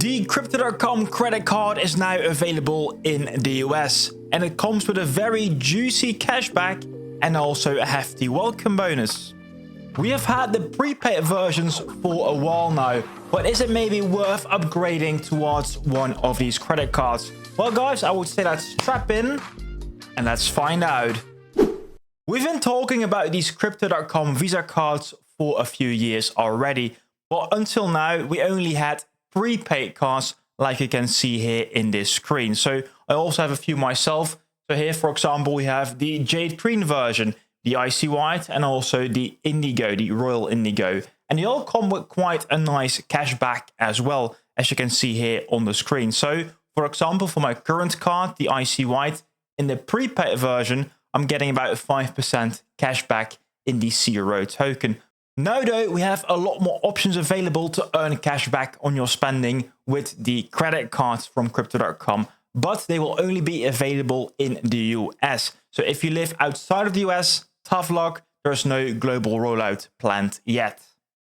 The Crypto.com credit card is now available in the US, and it comes with a very juicy cashback and also a hefty welcome bonus. We have had the prepaid versions for a while now, but is it maybe worth upgrading towards one of these credit cards? Well guys, I would say let's strap in and let's find out. We've been talking about these Crypto.com Visa cards for a few years already, but until now we only had prepaid cards like you can see here in this screen. So I also have a few myself. So here, for example, we have the Jade Green version, the Icy White, and also the Indigo, the Royal Indigo. And they all come with quite a nice cashback as well, as you can see here on the screen. So for example, for my current card, the Icy White, in the prepaid version, I'm getting about 5% cashback in the Zero token. Now though, we have a lot more options available to earn cashback on your spending with the credit cards from Crypto.com, but they will only be available in the US. So if you live outside of the US, tough luck, there's no global rollout planned yet.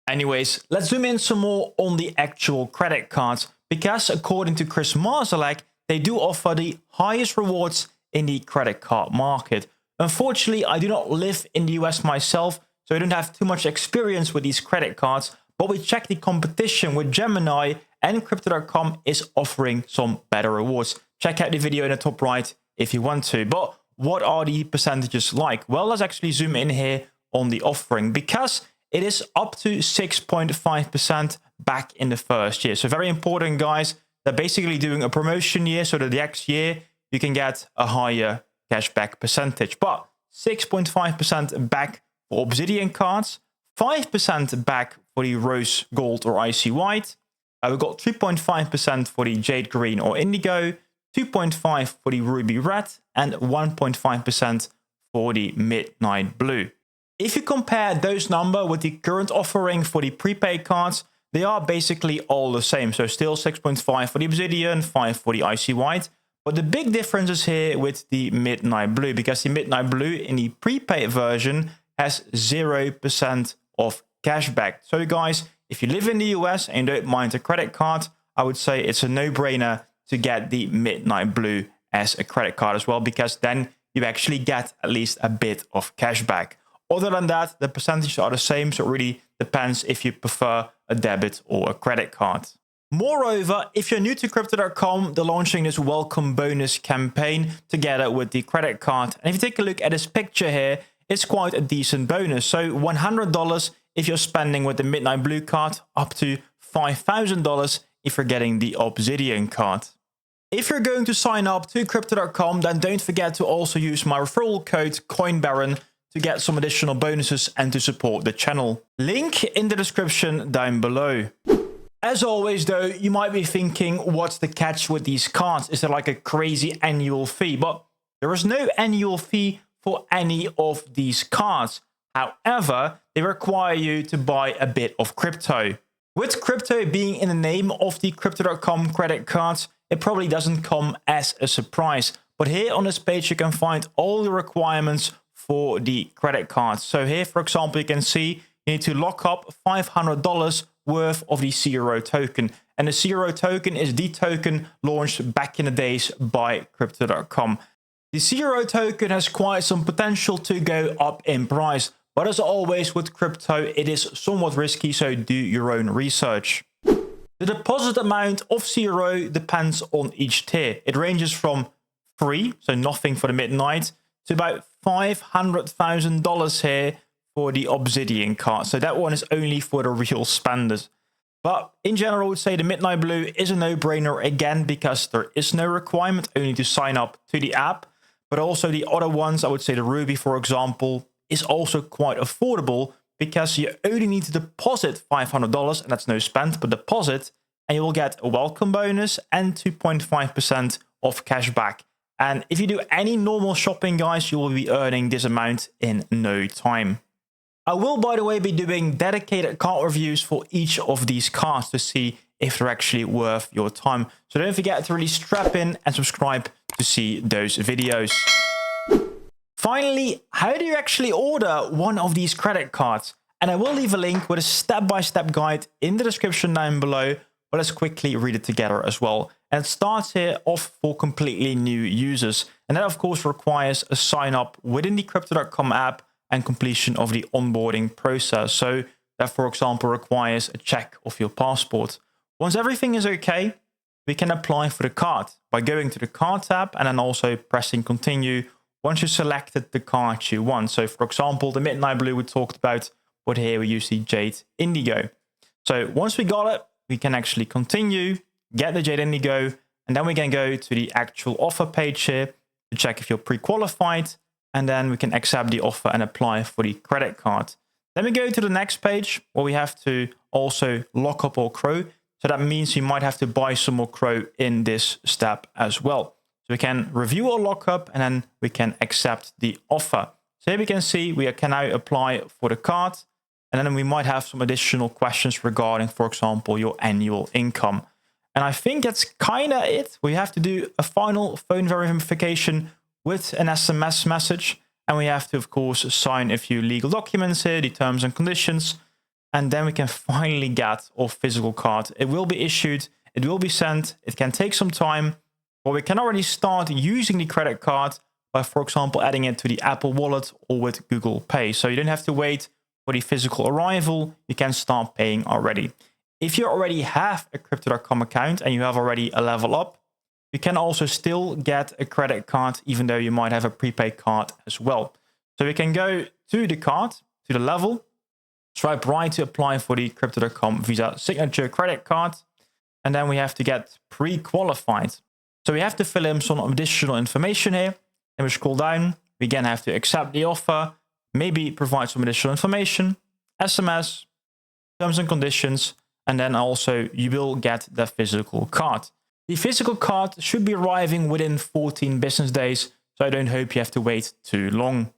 Anyways, let's zoom in some more on the actual credit cards, because according to Chris Marszalek, they do offer the highest rewards in the credit card market. Unfortunately, I do not live in the US myself, so I don't have too much experience with these credit cards, but we checked the competition with Gemini and Crypto.com is offering some better rewards. Check out the video in the top right if you want to. But what are the percentages like? Well, let's actually zoom in here on the offering, because it is up to 6.5% back in the first year. So very important, guys. They're basically doing a promotion year, so that the next year you can get a higher cashback percentage. But 6.5% back for Obsidian cards, 5% back for the Rose Gold or Icy White. We've got 3.5% for the Jade Green or Indigo, 2.5% for the Ruby Red, and 1.5% for the Midnight Blue. If you compare those numbers with the current offering for the prepaid cards, they are basically all the same. So still 6.5 for the Obsidian, 5 for the Icy White. But the big difference is here with the Midnight Blue, because the Midnight Blue in the prepaid version has 0% of cashback. So guys, if you live in the US and you don't mind a credit card, I would say it's a no-brainer to get the Midnight Blue as a credit card as well, because then you actually get at least a bit of cashback. Other than that, the percentages are the same, so it really depends if you prefer a debit or a credit card. Moreover, if you're new to Crypto.com, they're launching this welcome bonus campaign together with the credit card. And if you take a look at this picture here, it's quite a decent bonus. So $100 if you're spending with the Midnight Blue card, up to $5,000 if you're getting the Obsidian card. If you're going to sign up to Crypto.com, then don't forget to also use my referral code CoinBaron to get some additional bonuses and to support the channel. Link in the description down below. As always though, you might be thinking, what's the catch with these cards? Is there like a crazy annual fee? But there is no annual fee for any of these cards. However, they require you to buy a bit of crypto. With crypto being in the name of the Crypto.com credit cards, it probably doesn't come as a surprise. But here on this page, you can find all the requirements for the credit cards. So here, for example, you can see you need to lock up $500 worth of the Zero token. And the Zero token is the token launched back in the days by Crypto.com. The Zero token has quite some potential to go up in price, but as always with crypto, it is somewhat risky, so do your own research. The deposit amount of Zero depends on each tier. It ranges from free, so nothing for the Midnight, to about $500,000 here for the Obsidian card. So that one is only for the real spenders. But in general, I would say the Midnight Blue is a no-brainer again, because there is no requirement only to sign up to the app. But also the other ones, I would say the Ruby, for example, is also quite affordable, because you only need to deposit $500, and that's no spend, but deposit, and you will get a welcome bonus and 2.5% of cashback. And if you do any normal shopping, guys, you will be earning this amount in no time. I will, by the way, be doing dedicated card reviews for each of these cards to see if they're actually worth your time. So don't forget to really strap in and subscribe to see those videos. Finally, how do you actually order one of these credit cards? And I will leave a link with a step-by-step guide in the description down below. but let's quickly read it together as well. And it starts here off for completely new users. And that of course requires a sign up within the Crypto.com app and completion of the onboarding process. So that, for example, requires a check of your passport. Once everything is okay, we can apply for the card by going to the card tab and then also pressing continue once you selected the card you want. So for example, the Midnight Blue we talked about, but here we use the Jade Indigo. So once we got it, we can actually continue, get the Jade Indigo, and then we can go to the actual offer page here to check if you're pre-qualified, and then we can accept the offer and apply for the credit card. Then we go to the next page where we have to also lock up our Crow. So that means you might have to buy some more Crow in this step as well. So we can review our lockup and then we can accept the offer. So here we can see we can now apply for the card. And then we might have some additional questions regarding, for example, your annual income. And I think that's kind of it. We have to do a final phone verification with an SMS message. And we have to, of course, sign a few legal documents here, the terms and conditions. And then we can finally get our physical card. It will be issued. It will be sent. It can take some time. But we can already start using the credit card by, for example, adding it to the Apple Wallet or with Google Pay. So you don't have to wait for the physical arrival. You can start paying already. If you already have a Crypto.com account and you have already a level up, you can also still get a credit card, even though you might have a prepaid card as well. So we can go to the card, to the level, swipe right to apply for the Crypto.com Visa Signature credit card. And then we have to get pre-qualified. So we have to fill in some additional information here. And we scroll down. We again have to accept the offer, maybe provide some additional information, SMS, terms and conditions, and then also you will get the physical card. The physical card should be arriving within 14 business days, so I don't hope you have to wait too long.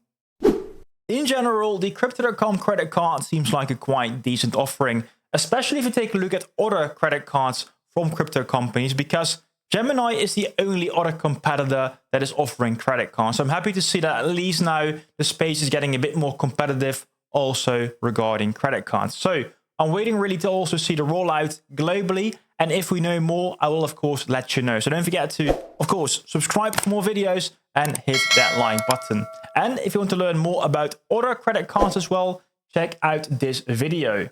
In general, the Crypto.com credit card seems like a quite decent offering, especially if you take a look at other credit cards from crypto companies, because Gemini is the only other competitor that is offering credit cards. So I'm happy to see that at least now the space is getting a bit more competitive also regarding credit cards. So I'm waiting really to also see the rollout globally. And if we know more, I will, of course, let you know. So don't forget to, of course, subscribe for more videos and hit that like button. And if you want to learn more about other credit cards as well, check out this video.